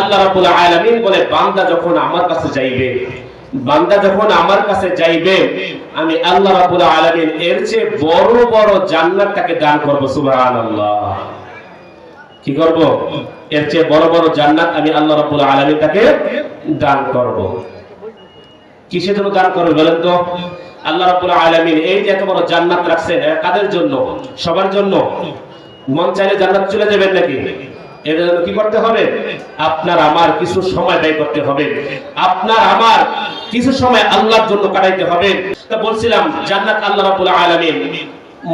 আল্লাহ রাব্বুল আলামিন বলে বান্দা যখন আমার কাছে যাইবে আমি আল্লাহ রাব্বুল আলামিন এর চেয়ে বড় বড় জান্নাত তাকে দান করব। সুবহানাল্লাহ। কি করব? এর চেয়ে বড় বড় জান্নাত আমি আল্লাহ রাব্বুল আলামিন তাকে দান করব। কিসের জন্য দান করবে বলেন তো? আল্লাহ রাব্বুল আলামিন এই যে এত বড় জান্নাত রাখছেন, কাদের জন্য? সবার জন্য। মন চাইলে জান্নাত চলে যাবেন নাকি? এর জন্য কি করতে হবে? আপনার আমার কিছু সময় ব্যয় করতে হবে, আপনার আমার কিছু সময় আল্লাহর জন্য কাটাইতে হবে। তা বলছিলাম জান্নাত আল্লাহ রাব্বুল আলামিন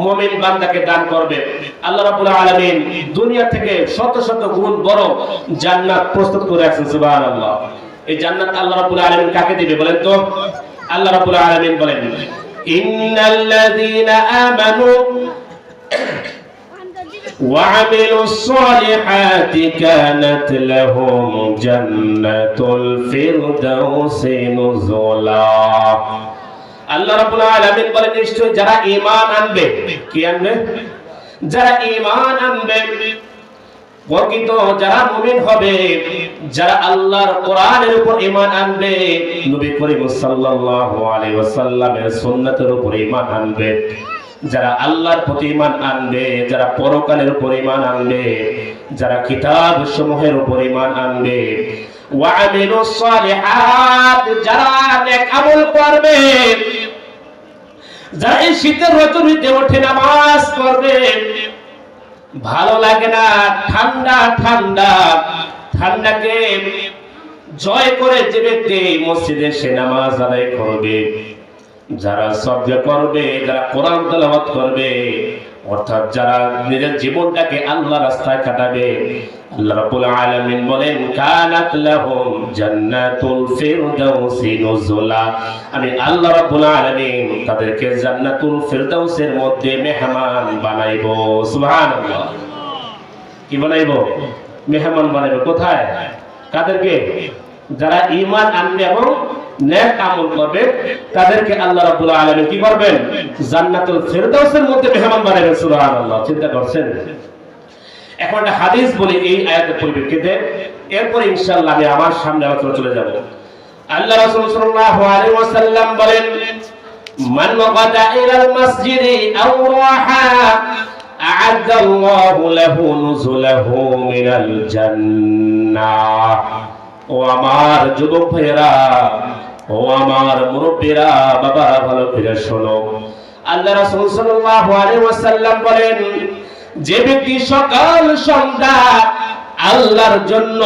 মুমিন বান্দাকে দান করবে। আল্লাহ রাব্বুল আলামিন দুনিয়া থেকে শত শত গুণ বড় জান্নাত প্রস্তুত করে রাখছেন। সুবহানাল্লাহ। এই জান্নাত আল্লাহ রাব্বুল আলামিন কাকে দিবে বলেন তো? আল্লাহ রাব্বুল আলামিন বলেন, ইন্নাল্লাযীনা আমানু وعملوا الصالحات كانت لهم جنة الفردوس نزلا। আল্লাহ রাব্বুল আলামিন বলেন নিশ্চয় যারা ঈমান আনবে, কি আনবে? যারা ঈমান আনবে, প্রকৃত যারা মুমিন হবে, যারা আল্লাহর কোরআনের উপর ঈমান আনবে, নবী করিম সাল্লাল্লাহু আলাইহি ওয়াসাল্লামের সুন্নাতের উপর ঈমান আনবে, যারা আল্লাহর প্রতি ঈমান আনবে, যারা পরকালের উপর ঈমান আনবে, যারা কিতাব সমূহের উপর ঈমান আনবে, ওয়া আমিলুস সালিহাত, যারা নেক আমল করবে, যারা এই শীতের রজনীতে ওঠে নামাজ পড়বে, ভালো লাগে না ঠান্ডা ঠান্ডা, ঠান্ডাকে জয় করে যে ব্যক্তি মসজিদে সে নামাজ আদায় করবে, যারা সবজা করবে, যারা কোরআন তেলাওয়াত করবে, অর্থাৎ যারা নিজের জীবনটাকে আল্লাহর রাস্তায় কাটাবে, আল্লাহ রাব্বুল আলামিন বলেন কানাত লাহুম জান্নাতুল ফিরদাউসি নুজুলা। আমি আল্লাহ রাব্বুল আলামিন তাদেরকে জান্নাতুল ফিরদাউসের মধ্যে মেহমান বানাইবো। সুবহানাল্লাহ। কি বানাইবো? মেহমান বানাইবো। কোথায়? কাদেরকে? যারা ঈমান আনবে এবং নেক আমল করবে, তাদেরকে আল্লাহ রাব্বুল আলামিন কি করবেন? জান্নাতুল ফিরদাউসের মধ্যে মেহমান বানাবেন। সুবহানাল্লাহ। চিন্তা করছেন? এখন একটা হাদিস বলি এই আয়াতের পরিপ্রেক্ষিতে, এরপর ইনশাআল্লাহ আমি আমার সামনে আলোচনা চলে যাব। আল্লাহ রাসূল সাল্লাল্লাহু আলাইহি ওয়াসাল্লাম বলেন, মান গাদা ইলাল মাসজিদি আও রাহা আ'আদাল্লাহু লাহু নুজুলাহু মিনাল জান্নাহ। ও আমার যুবক ভাইয়েরা, ও আমার মুরব্বীরা, বাবারা, ভালো করে শোনো। আল্লাহ রাসূল সাল্লাল্লাহু আলাইহি ওয়াসাল্লাম বলেন, যে ব্যক্তি সকাল সন্ধ্যা আল্লাহর জন্য,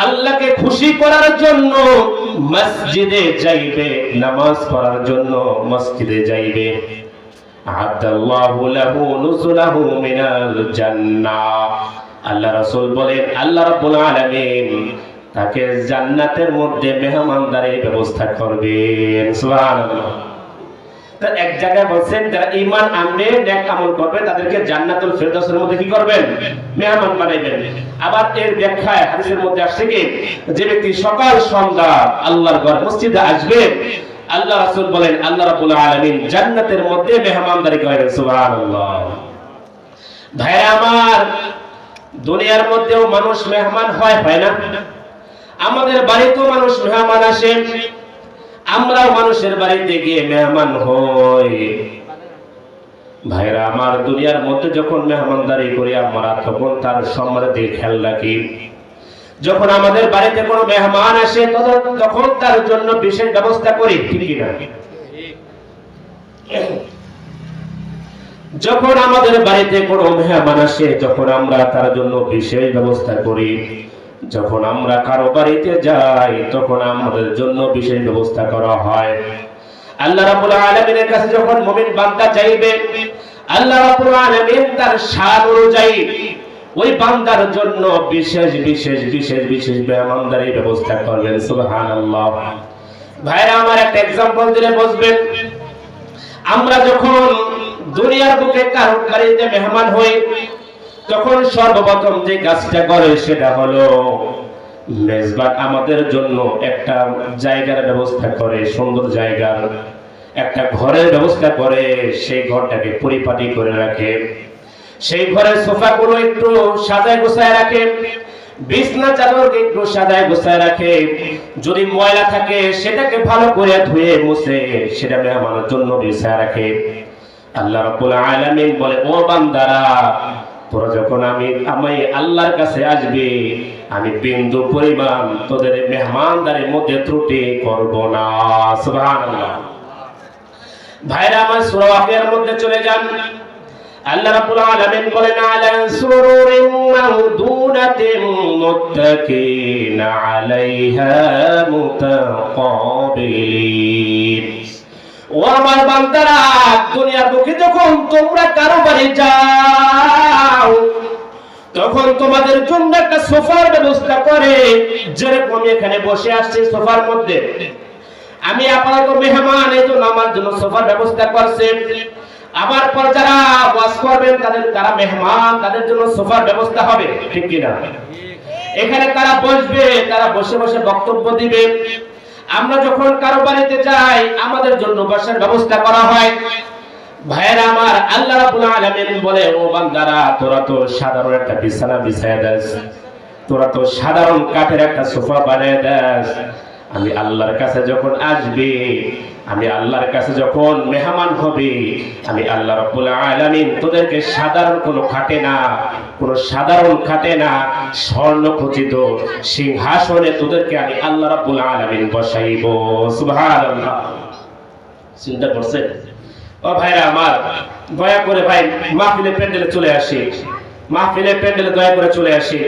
আল্লাহকে খুশি করার জন্য মসজিদে যাইবে, নামাজ পড়ার জন্য মসজিদে যাইবে, আ'আদাল্লাহু লাহু নুজুলাহু মিনাল জান্নাহ। আল্লাহ রাসূল বলেন আল্লাহ রাব্বুল আলামিন তাকে জান্নাতের মধ্যে মেহমানদারির ব্যবস্থা করবেন। সুবহানাল্লাহ। তো এক জায়গায় বলেন যারা ঈমান আনবে, নেক আমল করবে, তাদেরকে জান্নাতুল ফিরদাউসের মধ্যে কি করবেন? মেহমান বানাইবেন। আবার এর ব্যাখ্যায় হাদিসের মধ্যে আসছে কি, যে ব্যক্তি সকাল সন্ধ্যা আল্লাহর ঘর মসজিদে আসবে, আল্লাহ রাসূল বলেন আল্লাহ রাব্বুল আলামিন জান্নাতের মধ্যে মেহমানদারি করবেন। সুবহানাল্লাহ। ভাইরা আমার, দুনিয়ার মধ্যেও মানুষ মেহমান হয় না? আমাদের বাড়িতেও মানুষ মেহমান আসে, আমরাও মানুষের বাড়িতে গিয়ে মেহমান হই। ভাইরা আমার, দুনিয়ার মধ্যে যখন মেহমানদারি করি আমরা, তখন তার সম্মানের দিকে খেয়াল রাখি। যখন আমাদের বাড়িতে কোনো মেহমান আসে তখন তার জন্য বিশেষ ব্যবস্থা করি, ঠিক কি না? যখন আমাদের বাড়িতে কোনো মেহমান আসে তখন আমরা তার জন্য বিশেষ ব্যবস্থা করি। যখন আমরা কারো বাড়িতে যাই তখন আমাদের জন্য বিশেষ ব্যবস্থা করা হয়। আল্লাহ রাব্বুল আলামিনের কাছে যখন মুমিন বান্দা যাইবে, আল্লাহ রাব্বুল আলামিন তার শান অনুযায়ী ওই বান্দার জন্য বিশেষ বিশেষ বিশেষ বিশেষ মেহমানদারির ব্যবস্থা করবেন। সুবহানাল্লাহ। ভাইরা আমার, একটা एग्जांपल দিলে বুঝবেন। আমরা যখন দুনিয়ার বুকে কারো বাড়িতে মেহমান হই, তখন সর্বপ্রথম যে কাজটা করে সেটা হলো মেজবান আমাদের জন্য একটা জায়গার ব্যবস্থা করে, সুন্দর জায়গার একটা ঘরের ব্যবস্থা করে, সেই ঘরটাকে পরিপাটি করে রাখে, সেই ঘরের সোফাগুলো একটু সাজায় গোছায় রাখে, বিছনা চাদরকে একটু সাজায় গোছায় রাখে, যদি ময়লা থাকে সেটাকে ভালো করে ধুয়ে মুছে সেটা মেহমানের জন্য বিছায় রাখে। আল্লাহ রাব্বুল আলামিন বলে, ও বান্দারা, তোরা যখন আমি আল্লাহর কাছে আসবে, আমি বিন্দু পরিমাণ তোদের মেহমানদারির মধ্যে ত্রুটি করব না। সুবহানাল্লাহ। ভাইরা আমার, সূরা ওয়াকিয়ার মধ্যে চলে যান। আল্লাহ রাব্বুল আলামিন বলেন, আলা সুরুরিন মাউদুনাতিন মুত্তাকিনা আলাইহা মুতাকাবিলিন। ও আমার বান্দারা, দুনিয়ার বুকে যখন তোমরা কারো বাড়ি যাও, তখন তোমাদের জন্য একটা সোফার ব্যবস্থা করে, যেরকম এখানে বসে আসছে সোফার মধ্যে। আমি আপাতত মেহমান, এই জন্য আমার জন্য সোফার ব্যবস্থা করছে। আমার পর যারা ওয়াজ করবেন তারা মেহমান, তাদের জন্য সোফার ব্যবস্থা হবে, ঠিক কিনা? এখানে তারা বসবে, তারা বসে বসে বক্তব্য দিবে। আমরা যখন কারো বাড়িতে যাই, আমাদের জন্য বসার ব্যবস্থা করা হয়। ভাইরা আমার, আল্লাহ রাব্বুল আলামিন বলে, ও বান্দারা, তোরা তো সাধারণ একটা বিছানা বিছায় দাস, তোরা তো সাধারণ কাঠের একটা সোফা বানায় দাস। আমি আল্লাহর কাছে যখন আসবে, আমি আল্লাহর কাছে যখন মেহমান হবে, আমি আল্লাহ রাব্বুল আলামিন তোদেরকে সাধারণ কোনো খাটে না, কোনো সাধারণ খাটে না, স্বর্ণ খচিত সিংহাসনে তোদেরকে আমি আল্লাহ রাব্বুল আলামিন বসাইব। সুবহানাল্লাহ। চিন্তা করছেন? ও ভাইরা আমার, দয়া করে ভাই মাহফিলে প্যান্ডেলে চলে আসি, মাহফিলে প্যান্ডেলে দয়া করে চলে আসি।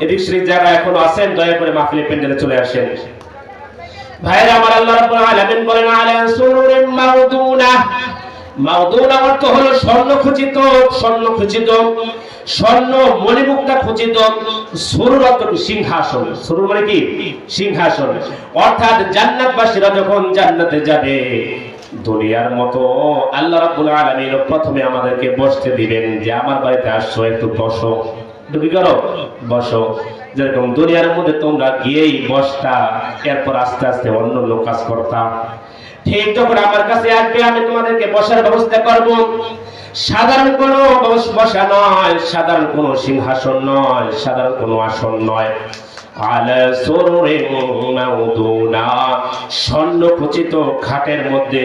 এদিক সেদিক যারা এখনো আছেন, দয়া করে মাহফিলে প্যান্ডেলে চলে আসেন। ভাইরা আমার, আল্লাহ রাব্বুল আলামিন বলেন, আলা সুরুরিন মাউদুনা। মাউদুনা অর্থ হলো স্বর্ণ খচিত, স্বর্ণ খচিত, স্বর্ণ মণিমুক্তা খচিত। সুরুর অর্থ সিংহাসন, সুরুর মানে কি? সিংহাসন। অর্থাৎ জান্নাতবাসীরা যখন জান্নাতে যাবে, দুনিয়ার মতো আল্লাহ রাব্বুল আলামিন প্রথমে আমাদেরকে বসতে দিবেন, যে আমার বাড়িতে আসছো, একটু বসো, কি করো? বসো। যেরকম দুনিয়ার মধ্যে তোমরা গিয়েই বসতা, এরপর আস্তে আস্তে অন্য লোক কাজ করতাম, ঠিক যখন আমার কাছে আসবে, আমি তোমাদেরকে বসার ব্যবস্থা করব। সাধারণ কোনো বসা নয়, সাধারণ কোনো সিংহাসন নয়, সাধারণ কোনো আসন নয়। আলা সুরুরিন মাউদুনা, স্বর্ণখচিত খাটের মধ্যে,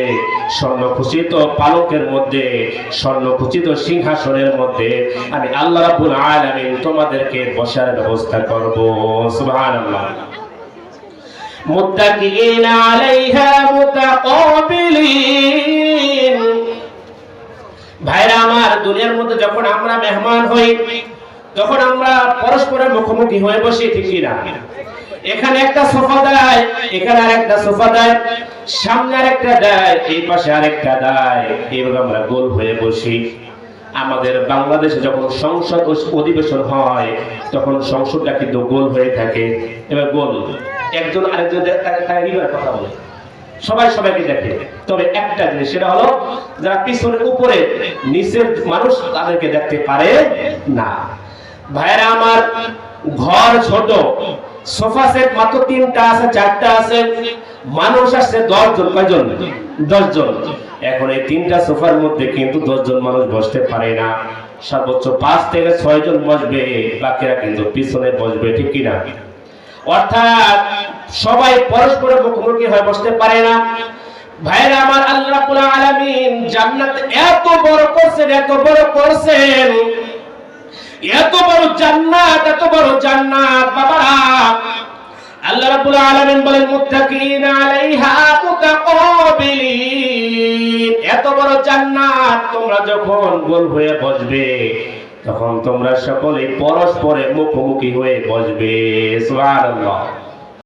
স্বর্ণখচিত পালকের মধ্যে, স্বর্ণখচিত সিংহাসনের মধ্যে আমি আল্লাহ রাব্বুল আলামিন তোমাদেরকে বসার ব্যবস্থা করব। সুবহানাল্লাহ। মুত্তাকিনা আলাইহা মুতাকাবিলিন। ভাইরা আমার, দুনিয়ার মধ্যে যখন আমরা মেহমান হই, তখন আমরা পরস্পরের মুখোমুখি হয়ে বসি, ঠিক না? এখানে একটা সোফা দেয়, এখানে আরেকটা সোফা দেয়, সামনে আরেকটা দেয়, এই পাশে আরেকটা দেয়, এইভাবে আমরা গোল হয়ে বসি। আমাদের বাংলাদেশে যখন সংসদ অধিবেশন হয়, তখন সংসদটা কিন্তু গোল হয়ে থাকে। এবার গোল, একজন আরেকজন কথা বলে, সবাই সবাইকে দেখে। তবে একটা জিনিস, সেটা হলো যারা পিছনের উপরে নিচের মানুষ, তাদেরকে দেখতে পারে না। ভাইরা আমার, ঘর ছোট, সোফা সেট মাত্র 3টা আছে, 4টা আছে, মানুষ আসছে 10 জন। কয়জন? 10 জন। এখন এই 3টা সোফার মধ্যে কিন্তু 10 জন মানুষ বসতে পারে না। সর্বোচ্চ 5 থেকে 6 জন বসবে, বাকিরা কিন্তু পিছনে বসবে, ঠিক কিনা? অর্থাৎ সবাই পরস্পরের মুখোমুখি হয়ে বসতে পারে না। ভাইরা আমার, আল্লাহ রাব্বুল আলামিন জান্নাত এত বড় করছেন, এত বড় করছেন, এত বড় জান্নাত, এত বড় জান্নাত। বাবারা, আল্লাহ রাব্বুল আলামিন বলেন, মুত্তাকিনা আলাইহা মুতাকাবিলিন। এত বড় জান্নাত, তোমরা যখন গোল হয়ে বসবে, তখন তোমরা সকলে পরস্পরের মুখোমুখি হয়ে বসবে। সুবহানাল্লাহ।